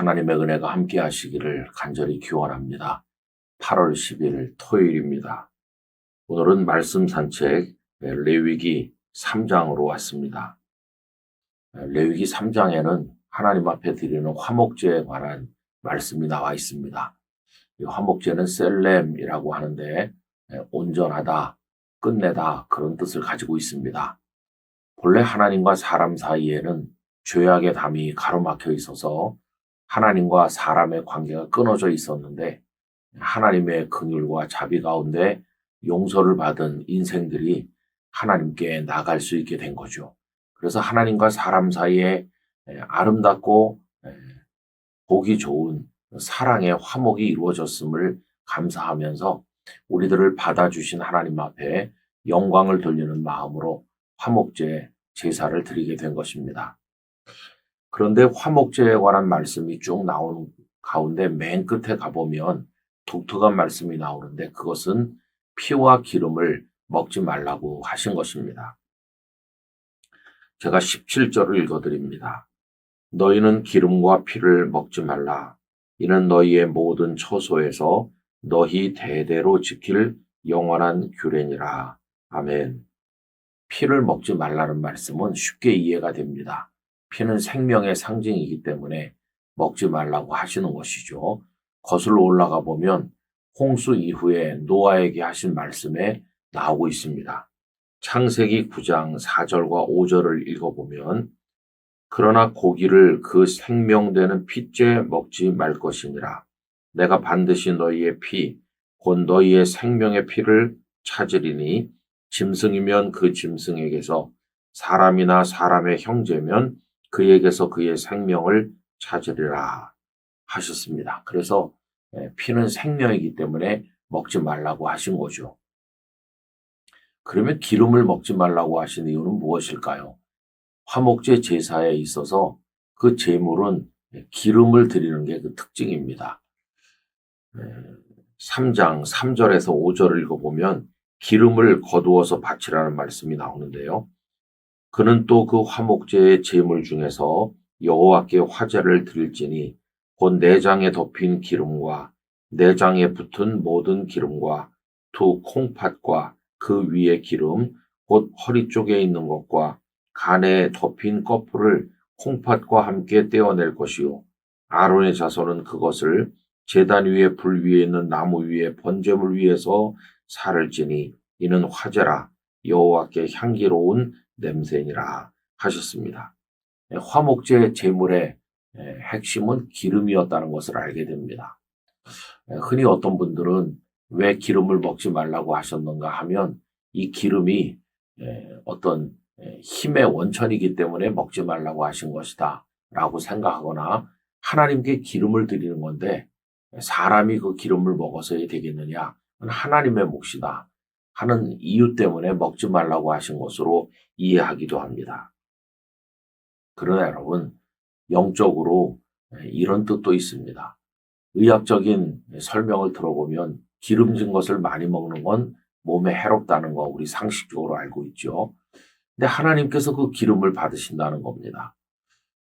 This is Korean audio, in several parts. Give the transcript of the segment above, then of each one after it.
하나님의 은혜가 함께 하시기를 간절히 기원합니다. 8월 10일 토요일입니다. 오늘은 말씀 산책 레위기 3장으로 왔습니다. 레위기 3장에는 하나님 앞에 드리는 화목제에 관한 말씀이 나와 있습니다. 이 화목제는 셀렘이라고 하는데 온전하다, 끝내다 그런 뜻을 가지고 있습니다. 본래 하나님과 사람 사이에는 죄악의 담이 가로막혀 있어서 하나님과 사람의 관계가 끊어져 있었는데 하나님의 긍휼과 자비 가운데 용서를 받은 인생들이 하나님께 나갈 수 있게 된 거죠. 그래서 하나님과 사람 사이에 아름답고 보기 좋은 사랑의 화목이 이루어졌음을 감사하면서 우리들을 받아주신 하나님 앞에 영광을 돌리는 마음으로 화목제 제사를 드리게 된 것입니다. 그런데 화목제에 관한 말씀이 쭉 나오는 가운데 맨 끝에 가보면 독특한 말씀이 나오는데 그것은 피와 기름을 먹지 말라고 하신 것입니다. 제가 17절을 읽어드립니다. 너희는 기름과 피를 먹지 말라. 이는 너희의 모든 처소에서 너희 대대로 지킬 영원한 규례니라. 아멘. 피를 먹지 말라는 말씀은 쉽게 이해가 됩니다. 피는 생명의 상징이기 때문에 먹지 말라고 하시는 것이죠. 거슬러 올라가 보면 홍수 이후에 노아에게 하신 말씀에 나오고 있습니다. 창세기 9장 4절과 5절을 읽어보면 그러나 고기를 그 생명되는 피째 먹지 말 것이니라. 내가 반드시 너희의 피, 곧 너희의 생명의 피를 찾으리니 짐승이면 그 짐승에게서 사람이나 사람의 형제면 그에게서 그의 생명을 찾으리라 하셨습니다. 그래서 피는 생명이기 때문에 먹지 말라고 하신 거죠. 그러면 기름을 먹지 말라고 하신 이유는 무엇일까요? 화목제 제사에 있어서 그 제물은 기름을 드리는 게 그 특징입니다. 3장 3절에서 5절을 읽어보면 기름을 거두어서 바치라는 말씀이 나오는데요. 그는 또 그 화목제의 제물 중에서 여호와께 화제를 드릴지니 곧 내장에 덮인 기름과 내장에 붙은 모든 기름과 두 콩팥과 그 위의 기름 곧 허리 쪽에 있는 것과 간에 덮인 거풀을 콩팥과 함께 떼어낼 것이요 아론의 자손은 그것을 제단 위에 불 위에 있는 나무 위에 번제물 위에서 살을 찌니 이는 화제라 여호와께 향기로운 냄새니라 하셨습니다. 화목제 제물의 핵심은 기름이었다는 것을 알게 됩니다. 흔히 어떤 분들은 왜 기름을 먹지 말라고 하셨는가 하면 이 기름이 어떤 힘의 원천이기 때문에 먹지 말라고 하신 것이다 라고 생각하거나 하나님께 기름을 드리는 건데 사람이 그 기름을 먹어서야 되겠느냐 하나님의 몫이다 하는 이유 때문에 먹지 말라고 하신 것으로 이해하기도 합니다. 그러나 여러분 영적으로 이런 뜻도 있습니다. 의학적인 설명을 들어보면 기름진 것을 많이 먹는 건 몸에 해롭다는 거 우리 상식적으로 알고 있죠. 근데 하나님께서 그 기름을 받으신다는 겁니다.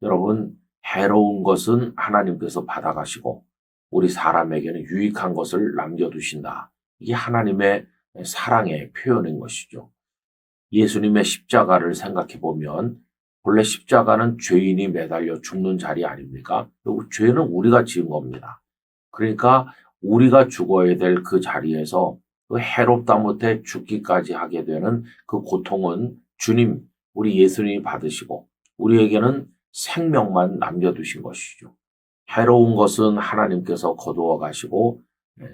여러분 해로운 것은 하나님께서 받아가시고 우리 사람에게는 유익한 것을 남겨두신다. 이게 하나님의 사랑의 표현인 것이죠. 예수님의 십자가를 생각해 보면 본래 십자가는 죄인이 매달려 죽는 자리 아닙니까? 그리고 죄는 우리가 지은 겁니다. 그러니까 우리가 죽어야 될 그 자리에서 그 해롭다 못해 죽기까지 하게 되는 그 고통은 주님, 우리 예수님이 받으시고 우리에게는 생명만 남겨두신 것이죠. 해로운 것은 하나님께서 거두어 가시고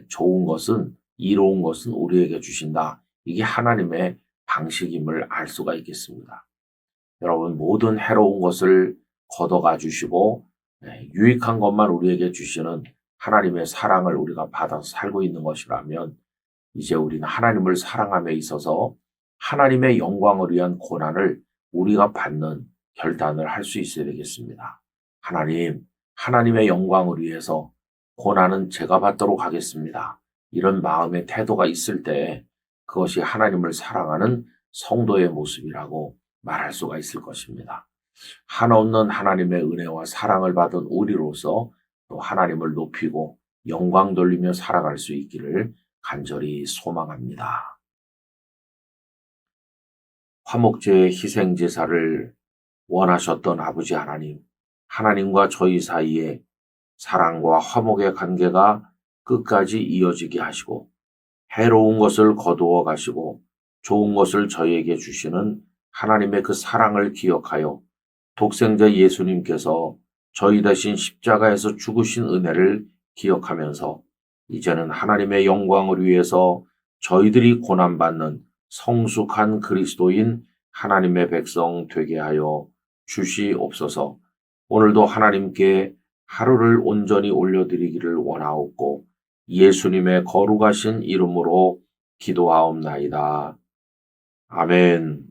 좋은 것은 이로운 것은 우리에게 주신다. 이게 하나님의 방식임을 알 수가 있겠습니다. 여러분 모든 해로운 것을 걷어가 주시고 유익한 것만 우리에게 주시는 하나님의 사랑을 우리가 받아서 살고 있는 것이라면 이제 우리는 하나님을 사랑함에 있어서 하나님의 영광을 위한 고난을 우리가 받는 결단을 할 수 있어야 되겠습니다. 하나님의 영광을 위해서 고난은 제가 받도록 하겠습니다. 이런 마음의 태도가 있을 때 그것이 하나님을 사랑하는 성도의 모습이라고 말할 수가 있을 것입니다. 한없는 하나님의 은혜와 사랑을 받은 우리로서 또 하나님을 높이고 영광 돌리며 살아갈 수 있기를 간절히 소망합니다. 화목제의 희생제사를 원하셨던 아버지 하나님, 하나님과 저희 사이에 사랑과 화목의 관계가 끝까지 이어지게 하시고 해로운 것을 거두어 가시고 좋은 것을 저희에게 주시는 하나님의 그 사랑을 기억하여 독생자 예수님께서 저희 대신 십자가에서 죽으신 은혜를 기억하면서 이제는 하나님의 영광을 위해서 저희들이 고난받는 성숙한 그리스도인 하나님의 백성 되게 하여 주시옵소서. 오늘도 하나님께 하루를 온전히 올려드리기를 원하옵고 예수님의 거룩하신 이름으로 기도하옵나이다. 아멘.